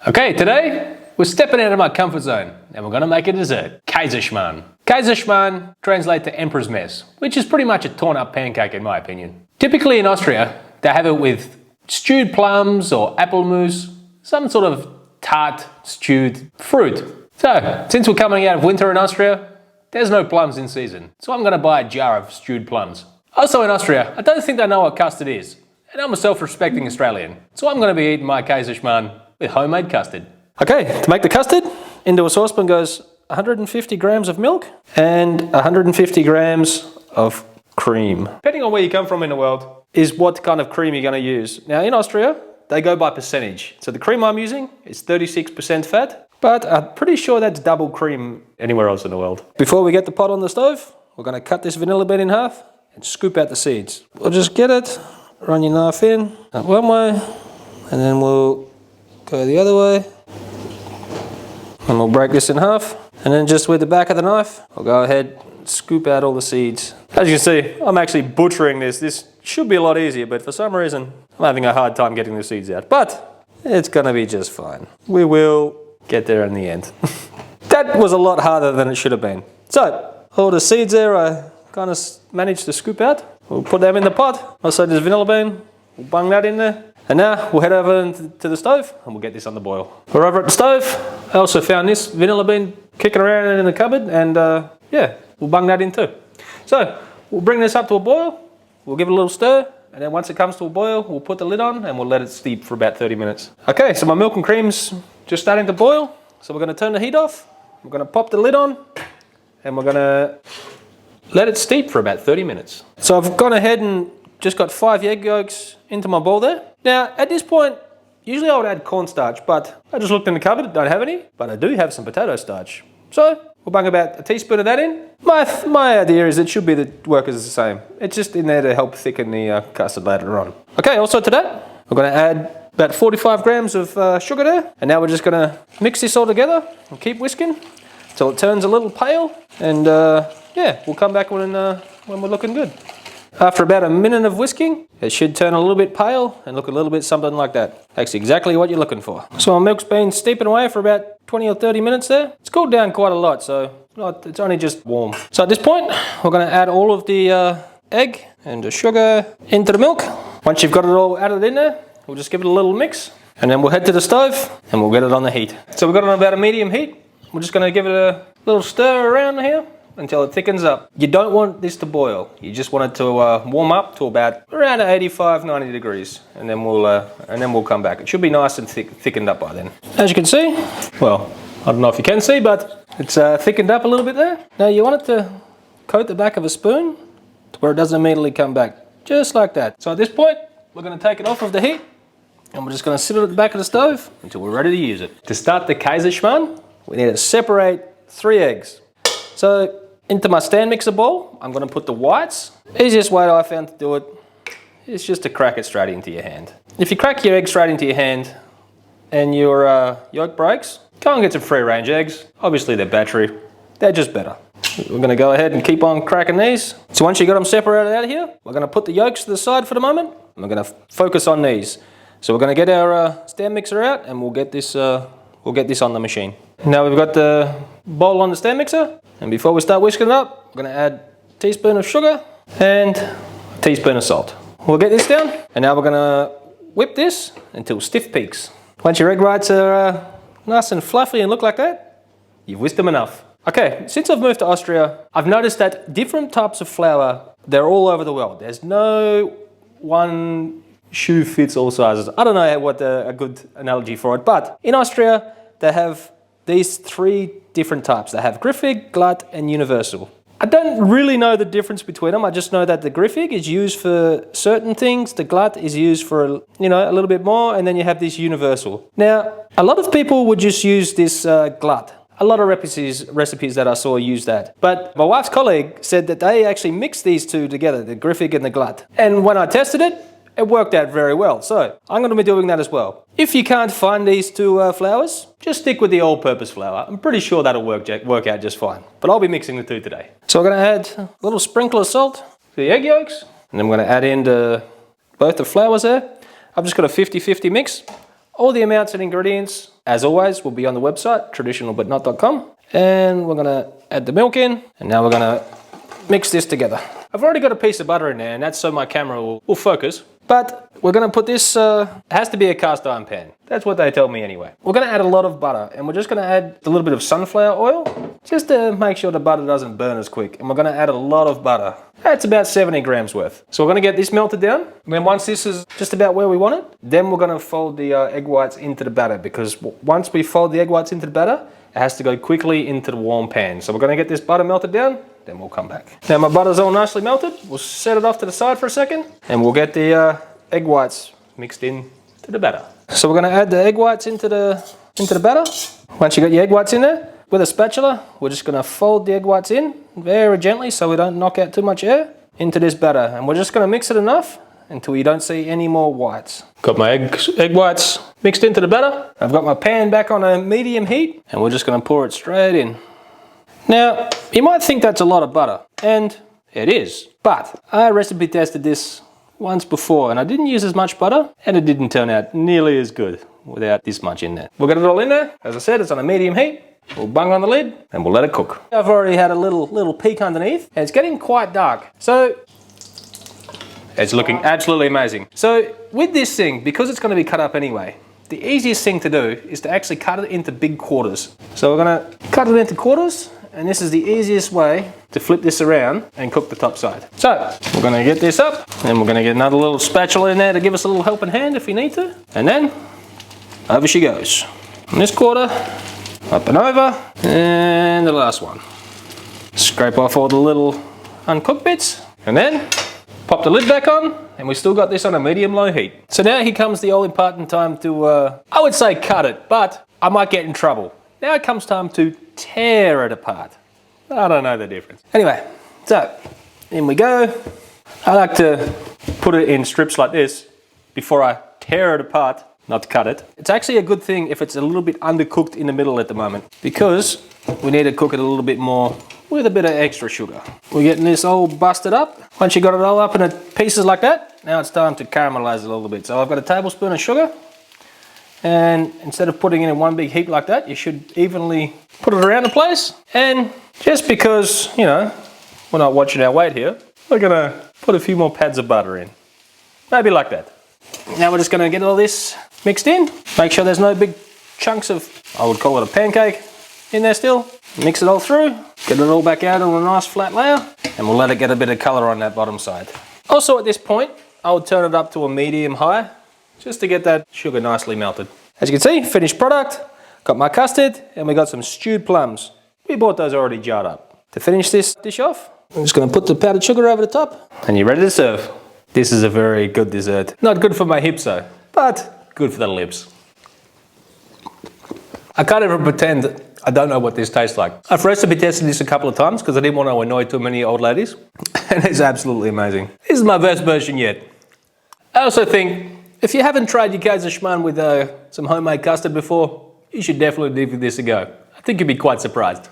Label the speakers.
Speaker 1: Okay, today we're stepping out of my comfort zone and we're going to make a dessert, Kaiserschmarrn. Kaiserschmarrn translates to emperor's mess, which is pretty much a torn up pancake in my opinion. Typically in Austria, they have it with stewed plums or apple mousse, some sort of tart stewed fruit. So, since we're coming out of winter in Austria, there's no plums in season, so I'm going to buy a jar of stewed plums. Also in Austria, I don't think they know what custard is, and I'm a self-respecting Australian, so I'm going to be eating my Kaiserschmarrn with homemade custard. Okay, to make the custard, into a saucepan goes 150 grams of milk and 150 grams of cream. Depending on where you come from in the world, is what kind of cream you're going to use. Now in Austria, they go by percentage. So the cream I'm using is 36% fat, but I'm pretty sure that's double cream anywhere else in the world. Before we get the pot on the stove, we're going to cut this vanilla bean in half and scoop out the seeds. We'll just get it, run your knife in, one way, and then we'll go the other way, and we'll break this in half, and then just with the back of the knife, I'll go ahead and scoop out all the seeds. As you can see, I'm actually butchering this. This should be a lot easier, but for some reason, I'm having a hard time getting the seeds out. But it's gonna be just fine. We will get there in the end. That was a lot harder than it should have been. So, all the seeds there I kind of managed to scoop out. We'll put them in the pot. Also there's vanilla bean, we'll bung that in there. And now we'll head over to the stove and we'll get this on the boil. We're over at the stove. I also found this vanilla bean kicking around in the cupboard, and yeah, we'll bung that in too. So we'll bring this up to a boil, we'll give it a little stir, and then once it comes to a boil, we'll put the lid on and we'll let it steep for about 30 minutes. Okay, so my milk and cream's just starting to boil, so we're going to turn the heat off, we're going to pop the lid on, and we're going to let it steep for about 30 minutes. So I've gone ahead and just got 5 egg yolks into my bowl there. Now, at this point, usually I would add cornstarch, but I just looked in the cupboard, don't have any, but I do have some potato starch. So, we'll bung about a teaspoon of that in. My idea is it should be work as the same. It's just in there to help thicken the custard later on. Okay, also to that, we're going to add about 45 grams of sugar there. And now we're just going to mix this all together and keep whisking until it turns a little pale. And yeah, we'll come back when we're looking good. After about a minute of whisking, it should turn a little bit pale and look a little bit something like that. That's exactly what you're looking for. So our milk's been steeping away for about 20 or 30 minutes there. It's cooled down quite a lot, so it's only just warm. So at this point, we're going to add all of the egg and the sugar into the milk. Once you've got it all added in there, we'll just give it a little mix, and then we'll head to the stove and we'll get it on the heat. So we've got it on about a medium heat. We're just going to give it a little stir around here until it thickens up. You don't want this to boil. You just want it to warm up to about around 85, 90 degrees, and then we'll come back. It should be nice and thickened up by then. As you can see, well, I don't know if you can see, but it's thickened up a little bit there. Now you want it to coat the back of a spoon to where it doesn't immediately come back, just like that. So at this point, we're going to take it off of the heat, and we're just going to sit it at the back of the stove until we're ready to use it. To start the Kaiserschmarrn, we need to separate 3 eggs. So into my stand mixer bowl, I'm going to put the whites. Easiest way I found to do it is just to crack it straight into your hand. If you crack your egg straight into your hand and your yolk breaks, go and get some free range eggs. Obviously they're battery, they're just better. We're going to go ahead and keep on cracking these. So once you got them separated out of here, we're going to put the yolks to the side for the moment. And we're going to focus on these. So we're going to get our stand mixer out and we'll get this on the machine. Now we've got the bowl on the stand mixer. And before we start whisking it up, we're going to add a teaspoon of sugar and a teaspoon of salt. We'll get this down, and now we're going to whip this until stiff peaks. Once your egg whites are nice and fluffy and look like that, you've whisked them enough. Okay, since I've moved to Austria, I've noticed that different types of flour, they're all over the world. There's no one shoe fits all sizes. I don't know what a good analogy for it, but in Austria, they have these 3 different types. They have Griffig, Glatt, and Universal. I don't really know the difference between them. I just know that the Griffig is used for certain things, the Glatt is used for a little bit more, and then you have this Universal. Now, a lot of people would just use this Glatt. A lot of recipes that I saw use that. But my wife's colleague said that they actually mix these 2 together, the Griffig and the Glatt. And when I tested it, it worked out very well. So I'm going to be doing that as well. If you can't find these 2 flours, just stick with the all-purpose flour. I'm pretty sure that'll work out just fine. But I'll be mixing the 2 today. So we're going to add a little sprinkle of salt to the egg yolks. And then we're going to add in both the flours there. I've just got a 50-50 mix All the amounts and ingredients, as always, will be on the website, traditionalbutnot.com. And we're gonna add the milk in, and now we're gonna mix this together. I've already got a piece of butter in there, and that's so my camera will focus. But we're gonna put this, it has to be a cast iron pan. That's what they tell me anyway. We're gonna add a lot of butter, and we're just gonna add a little bit of sunflower oil, just to make sure the butter doesn't burn as quick. And we're gonna add a lot of butter. That's about 70 grams worth. So we're gonna get this melted down. And then once this is just about where we want it, then we're gonna fold the egg whites into the batter, because once we fold the egg whites into the batter, it has to go quickly into the warm pan. So we're gonna get this butter melted down, then we'll come back. Now my butter's all nicely melted. We'll set it off to the side for a second, and we'll get the egg whites mixed in to the batter. So we're gonna add the egg whites into the batter. Once you got your egg whites in there, with a spatula, we're just gonna fold the egg whites in very gently so we don't knock out too much air into this batter. And we're just gonna mix it enough until you don't see any more whites. Got my egg whites mixed into the batter. I've got my pan back on a medium heat, and we're just gonna pour it straight in. Now, you might think that's a lot of butter, and it is, but I recipe tested this once before, and I didn't use as much butter, and it didn't turn out nearly as good without this much in there. We'll get it all in there. As I said, it's on a medium heat. We'll bung on the lid, and we'll let it cook. I've already had a little peek underneath, and it's getting quite dark. So, it's looking absolutely amazing. So, with this thing, because it's gonna be cut up anyway, the easiest thing to do is to actually cut it into big quarters. So we're gonna cut it into quarters, and this is the easiest way to flip this around and cook the top side. So we're gonna get this up, and we're gonna get another little spatula in there to give us a little helping hand if you need to. And then over she goes. And this quarter, up and over, and the last one. Scrape off all the little uncooked bits, and then pop the lid back on, and we still got this on a medium-low heat. So now here comes the all-important time to, I would say cut it, but I might get in trouble. Now it comes time to tear it apart. I don't know the difference. Anyway, so in we go. I like to put it in strips like this before I tear it apart, not cut it. It's actually a good thing if it's a little bit undercooked in the middle at the moment, because we need to cook it a little bit more with a bit of extra sugar. We're getting this all busted up. Once you got it all up in pieces like that, now it's time to caramelize it a little bit. So I've got a tablespoon of sugar, and instead of putting it in one big heap like that, you should evenly put it around the place. And just because, you know, we're not watching our weight here, we're gonna put a few more pads of butter in. Maybe like that. Now we're just gonna get all this mixed in. Make sure there's no big chunks of, I would call it a pancake, in there still. Mix it all through, get it all back out on a nice flat layer, and we'll let it get a bit of colour on that bottom side. Also at this point, I would turn it up to a medium-high, just to get that sugar nicely melted. As you can see, finished product, got my custard, and we got some stewed plums. We bought those already jarred up. To finish this dish off, I'm just gonna put the powdered sugar over the top, and you're ready to serve. This is a very good dessert. Not good for my hips though, but good for the lips. I can't ever pretend I don't know what this tastes like. I've recipe tested this a couple of times because I didn't want to annoy too many old ladies, and it's absolutely amazing. This is my best version yet. I also think if you haven't tried your Kaiserschmarrn with some homemade custard before, you should definitely give this a go. I think you'd be quite surprised.